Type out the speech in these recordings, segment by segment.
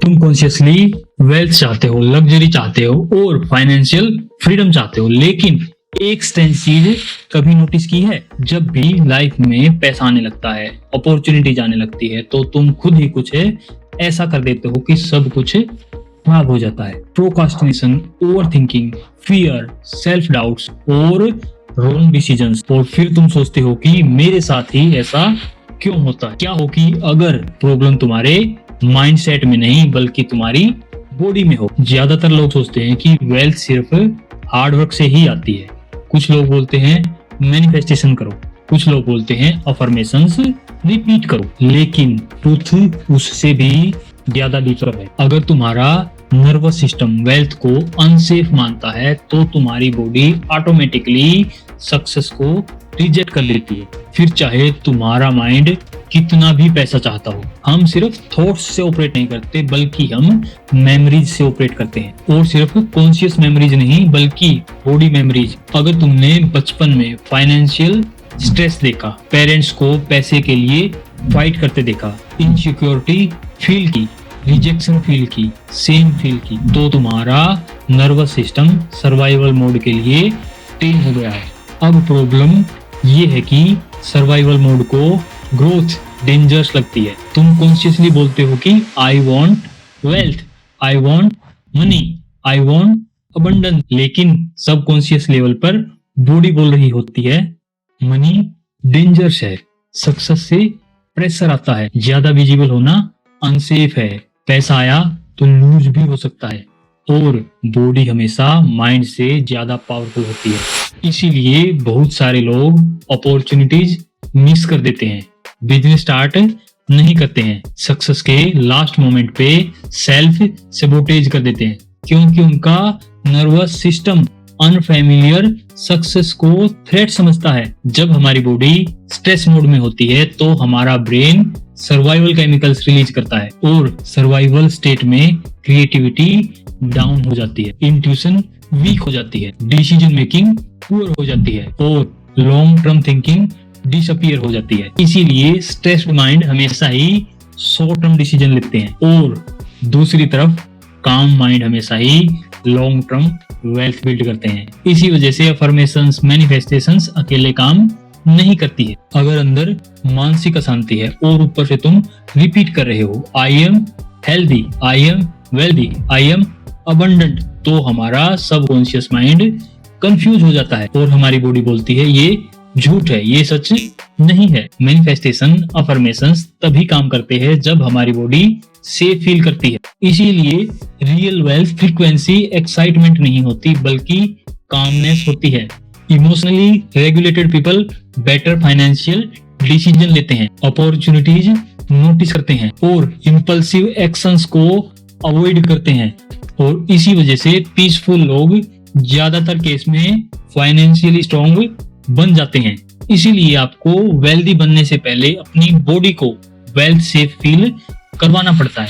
तुम consciously wealth चाहते हो, लग्जरी चाहते हो और फाइनेंशियल फ्रीडम चाहते हो, लेकिन एक स्ट्रेंज चीज कभी नोटिस की है? जब भी लाइफ में पैसा आने लगता है, अपॉर्चुनिटीज आने लगती है, तो तुम खुद ही कुछ ऐसा कर देते हो कि सब कुछ खराब हो जाता है। Procrastination, overthinking, fear, self doubts और रॉन्ग डिसीजंस। और फिर तुम सोचते हो कि मेरे साथ ही ऐसा क्यों होता है? क्या हो कि अगर प्रॉब्लम तुम्हारे माइंडसेट में नहीं बल्कि तुम्हारी बॉडी में हो। ज्यादातर लोग सोचते हैं कि वेल्थ सिर्फ हार्ड वर्क से ही आती है। कुछ लोग बोलते हैं मैनिफेस्टेशन करो, कुछ लोग बोलते हैं अफर्मेशंस रिपीट करो, लेकिन ट्रूथ उससे भी ज्यादा डीपर है। अगर तुम्हारा नर्वस सिस्टम वेल्थ को अनसेफ मानता है तो तुम्हारी बॉडी ऑटोमेटिकली सक्सेस को रिजेक्ट कर लेती है, फिर चाहे तुम्हारा माइंड कितना भी पैसा चाहता हो। हम सिर्फ थॉट्स से ऑपरेट नहीं करते बल्कि हम मेमोरीज से ऑपरेट करते हैं, और सिर्फ कॉन्शियस मेमोरीज नहीं बल्कि बॉडी मेमोरीज। अगर तुमने बचपन में फाइनेंशियल स्ट्रेस देखा, पेरेंट्स को पैसे के लिए फाइट करते देखा, इनसिक्योरिटी फील की, रिजेक्शन फील की, सेम फील की, तो तुम्हारा नर्वस सिस्टम सर्वाइवल मोड के लिए ट्रेन हो गया है। अब प्रॉब्लम ये है कि सर्वाइवल मोड को ग्रोथ डेंजरस लगती है। तुम कॉन्शियसली बोलते हो कि I want wealth, I want money, I want abundance, लेकिन सबकॉन्शियस लेवल पर बॉडी बोल रही होती है मनी डेंजरस है, सक्सेस से प्रेशर आता है, ज्यादा विजिबल होना अनसेफ है, पैसा आया तो लूज भी हो सकता है, और बॉडी हमेशा माइंड से ज्यादा पावरफुल होती है। इसीलिए बहुत सारे लोग अपॉर्चुनिटीज मिस कर देते हैं, बिजनेस स्टार्ट नहीं करते हैं, सक्सेस के लास्ट मोमेंट पे सेल्फ सैबोटेज कर देते हैं, क्योंकि उनका नर्वस सिस्टम अनफैमिलियर सक्सेस को थ्रेट समझता है। जब हमारी बॉडी स्ट्रेस मोड में होती है तो हमारा ब्रेन सर्वाइवल केमिकल्स रिलीज करता है, और सर्वाइवल स्टेट में क्रिएटिविटी डाउन हो जाती है, इंट्यूशन वीक हो जाती है, डिसीजन मेकिंग पुअर हो जाती है, और लॉन्ग टर्म थिंकिंग डिसअपीयर हो जाती है। इसीलिए स्ट्रेस्ड माइंड हमेशा ही शॉर्ट टर्म डिसीजन लेते हैं, और दूसरी तरफ काम माइंड हमेशा ही लॉन्ग टर्म वेल्थ बिल्ड करते हैं। इसी वजह से अफर्मेशंस, मैनिफेस्टेशंस अकेले काम नहीं करती है। अगर अंदर मानसिक अशांति है और ऊपर से तुम रिपीट कर रहे हो I am healthy, I am wealthy, I am abundant, तो हमारा सबकॉन्शियस माइंड कंफ्यूज हो जाता है और हमारी बॉडी बोलती है ये झूठ है, ये सच नहीं है। मैनिफेस्टेशन, अफर्मेशंस तभी काम करते हैं जब हमारी बॉडी सेफ फील करती है। इसीलिए रियल वेल्थ फ्रीक्वेंसी एक्साइटमेंट नहीं होती बल्कि कामनेस होती है। Emotionally regulated people better financial decision लेते हैं, अपॉर्चुनिटीज नोटिस करते हैं और इम्पल्सिव एक्शंस को अवॉइड करते हैं, और इसी वजह से पीसफुल लोग ज्यादातर केस में फाइनेंशियली स्ट्रॉन्ग बन जाते हैं। इसीलिए आपको वेल्दी बनने से पहले अपनी बॉडी को वेल्थ सेफ फील करवाना पड़ता है।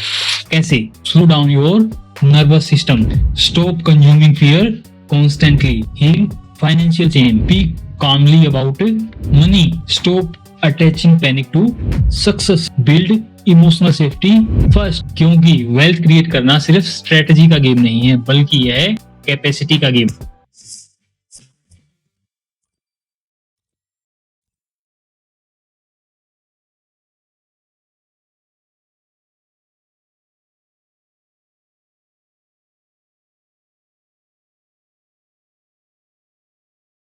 कैसे? Slow down your nervous system, stop consuming fear constantly, heal financial chain, be calmly about money, stop attaching panic to success, build emotional safety first. क्योंकि वेल्थ क्रिएट करना सिर्फ strategy का game नहीं है बल्कि यह है कैपेसिटी का गेम।